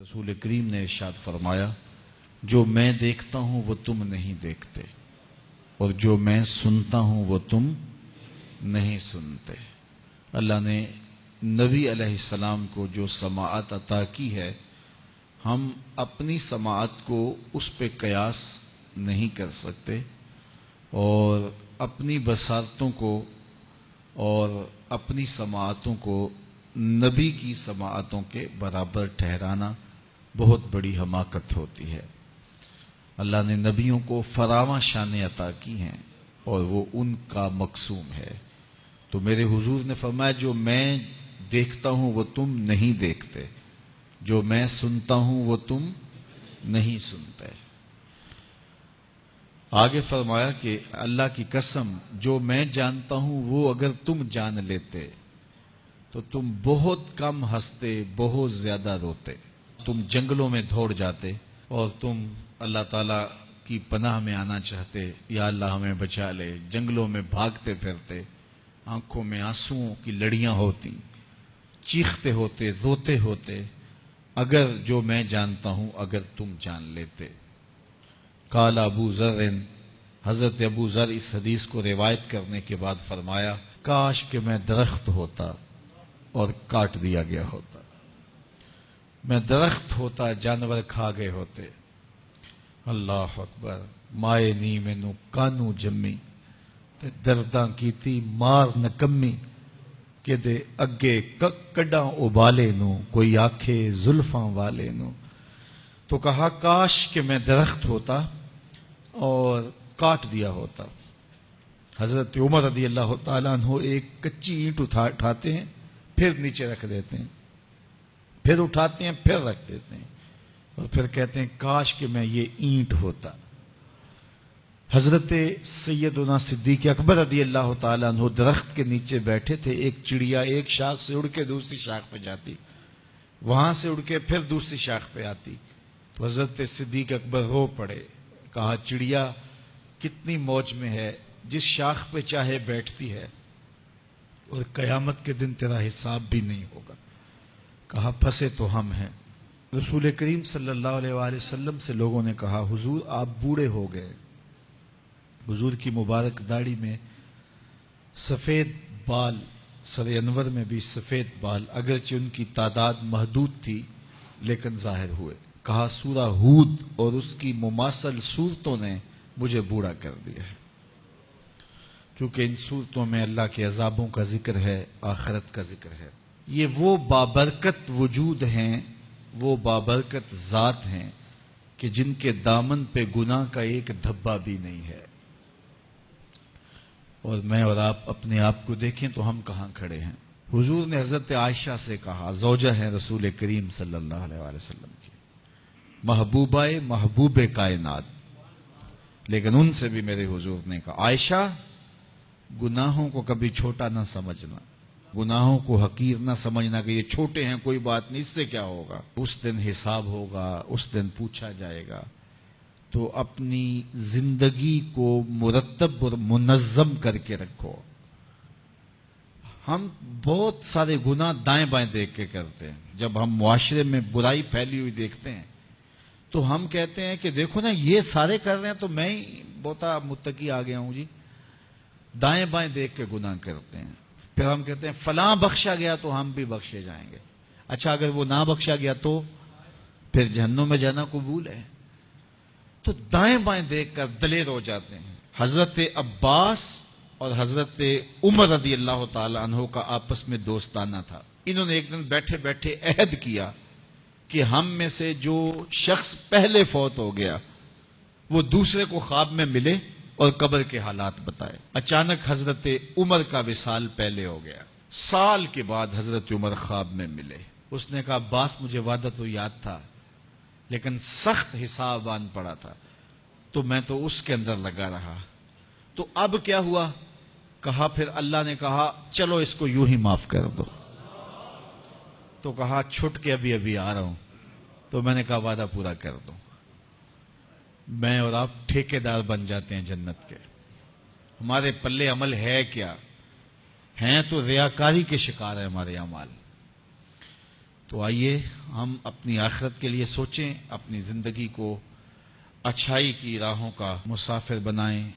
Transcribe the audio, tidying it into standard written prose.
رسول کریم نے ارشاد فرمایا، جو میں دیکھتا ہوں وہ تم نہیں دیکھتے، اور جو میں سنتا ہوں وہ تم نہیں سنتے۔ اللہ نے نبی علیہ السلام کو جو سماعت عطا کی ہے، ہم اپنی سماعت کو اس پہ قیاس نہیں کر سکتے، اور اپنی بصارتوں کو اور اپنی سماعتوں کو نبی کی سماعتوں کے برابر ٹھہرانا بہت بڑی حماقت ہوتی ہے۔ اللہ نے نبیوں کو فراواں شانیں عطا کی ہیں اور وہ ان کا مقصوم ہے۔ تو میرے حضور نے فرمایا، جو میں دیکھتا ہوں وہ تم نہیں دیکھتے، جو میں سنتا ہوں وہ تم نہیں سنتے۔ آگے فرمایا کہ اللہ کی قسم، جو میں جانتا ہوں وہ اگر تم جان لیتے تو تم بہت کم ہنستے، بہت زیادہ روتے، تم جنگلوں میں دوڑ جاتے اور تم اللہ تعالیٰ کی پناہ میں آنا چاہتے، یا اللہ ہمیں بچا لے، جنگلوں میں بھاگتے پھرتے، آنکھوں میں آنسوؤں کی لڑیاں ہوتی، چیختے ہوتے، روتے ہوتے، اگر جو میں جانتا ہوں اگر تم جان لیتے۔ قال ابو ذر، حضرت ابو ذر اس حدیث کو روایت کرنے کے بعد فرمایا، کاش کہ میں درخت ہوتا اور کاٹ دیا گیا ہوتا، میں درخت ہوتا جانور کھا گئے ہوتے۔ اللہ اکبر۔ مائے نی مینوں کانوں جمی تے درداں کیتی مار نکمی، کہ دے اگے کڈاں ابالے نو کوئی آکھے زلفاں والے نو۔ تو کہا کاش کہ میں درخت ہوتا اور کاٹ دیا ہوتا۔ حضرت عمر رضی اللہ تعالیٰ عنہ ایک کچی اینٹ اٹھاتے ہیں، پھر نیچے رکھ دیتے ہیں، پھر اٹھاتے ہیں، پھر رکھ دیتے ہیں، اور پھر کہتے ہیں کاش کہ میں یہ اینٹ ہوتا۔ حضرت سیدنا صدیق اکبر رضی اللہ تعالیٰ عنہ درخت کے نیچے بیٹھے تھے، ایک چڑیا ایک شاخ سے اڑ کے دوسری شاخ پہ جاتی، وہاں سے اڑ کے پھر دوسری شاخ پہ آتی، تو حضرت صدیق اکبر رو پڑے، کہا چڑیا کتنی موج میں ہے، جس شاخ پہ چاہے بیٹھتی ہے، اور قیامت کے دن تیرا حساب بھی نہیں ہوگا۔ کہا پھنسے تو ہم ہیں۔ رسول کریم صلی اللہ علیہ وآلہ وسلم سے لوگوں نے کہا، حضور آپ بوڑھے ہو گئے۔ حضور کی مبارک داڑھی میں سفید بال، سر انور میں بھی سفید بال، اگرچہ ان کی تعداد محدود تھی لیکن ظاہر ہوئے۔ کہا سورہ ہود اور اس کی مماثل صورتوں نے مجھے بوڑھا کر دیا ہے، کیونکہ ان صورتوں میں اللہ کے عذابوں کا ذکر ہے، آخرت کا ذکر ہے۔ یہ وہ بابرکت وجود ہیں، وہ بابرکت ذات ہیں کہ جن کے دامن پہ گناہ کا ایک دھبا بھی نہیں ہے۔ اور میں اور آپ اپنے آپ کو دیکھیں تو ہم کہاں کھڑے ہیں۔ حضور نے حضرت عائشہ سے کہا، زوجہ ہیں رسول کریم صلی اللہ علیہ وآلہ وسلم کی، محبوبہ محبوب کائنات، لیکن ان سے بھی میرے حضور نے کہا، عائشہ گناہوں کو کبھی چھوٹا نہ سمجھنا، گناہوں کو حقیر نہ سمجھنا کہ یہ چھوٹے ہیں کوئی بات نہیں، اس سے کیا ہوگا، اس دن حساب ہوگا، اس دن پوچھا جائے گا۔ تو اپنی زندگی کو مرتب اور منظم کر کے رکھو۔ ہم بہت سارے گناہ دائیں بائیں دیکھ کے کرتے ہیں۔ جب ہم معاشرے میں برائی پھیلی ہوئی دیکھتے ہیں تو ہم کہتے ہیں کہ دیکھو نا یہ سارے کر رہے ہیں تو میں ہی بہت متقی آ گیا ہوں جی۔ دائیں بائیں دیکھ کے گناہ کرتے ہیں، پھر ہم کہتے ہیں فلاں بخشا گیا تو ہم بھی بخشے جائیں گے۔ اچھا اگر وہ نہ بخشا گیا تو پھر جہنم میں جانا قبول ہے؟ تو دائیں بائیں دیکھ کر دلیر ہو جاتے ہیں۔ حضرت عباس اور حضرت عمر رضی اللہ تعالی عنہ کا آپس میں دوستانہ تھا۔ انہوں نے ایک دن بیٹھے بیٹھے عہد کیا کہ ہم میں سے جو شخص پہلے فوت ہو گیا وہ دوسرے کو خواب میں ملے اور قبر کے حالات بتائے۔ اچانک حضرت عمر کا وصال پہلے ہو گیا، سال کے بعد حضرت عمر خواب میں ملے۔ اس نے کہا عباس مجھے وعدہ تو یاد تھا لیکن سخت حساب آن پڑا تھا تو میں تو اس کے اندر لگا رہا، تو اب کیا ہوا؟ کہا پھر اللہ نے کہا چلو اس کو یوں ہی معاف کر دو۔ تو کہا چھٹ کے ابھی ابھی آ رہا ہوں۔ تو میں نے کہا وعدہ پورا کر دو۔ میں اور آپ ٹھیکیدار بن جاتے ہیں جنت کے۔ ہمارے پلے عمل ہے کیا؟ ہیں تو ریاکاری کے شکار ہے ہمارے اعمال۔ تو آئیے ہم اپنی آخرت کے لیے سوچیں، اپنی زندگی کو اچھائی کی راہوں کا مسافر بنائیں.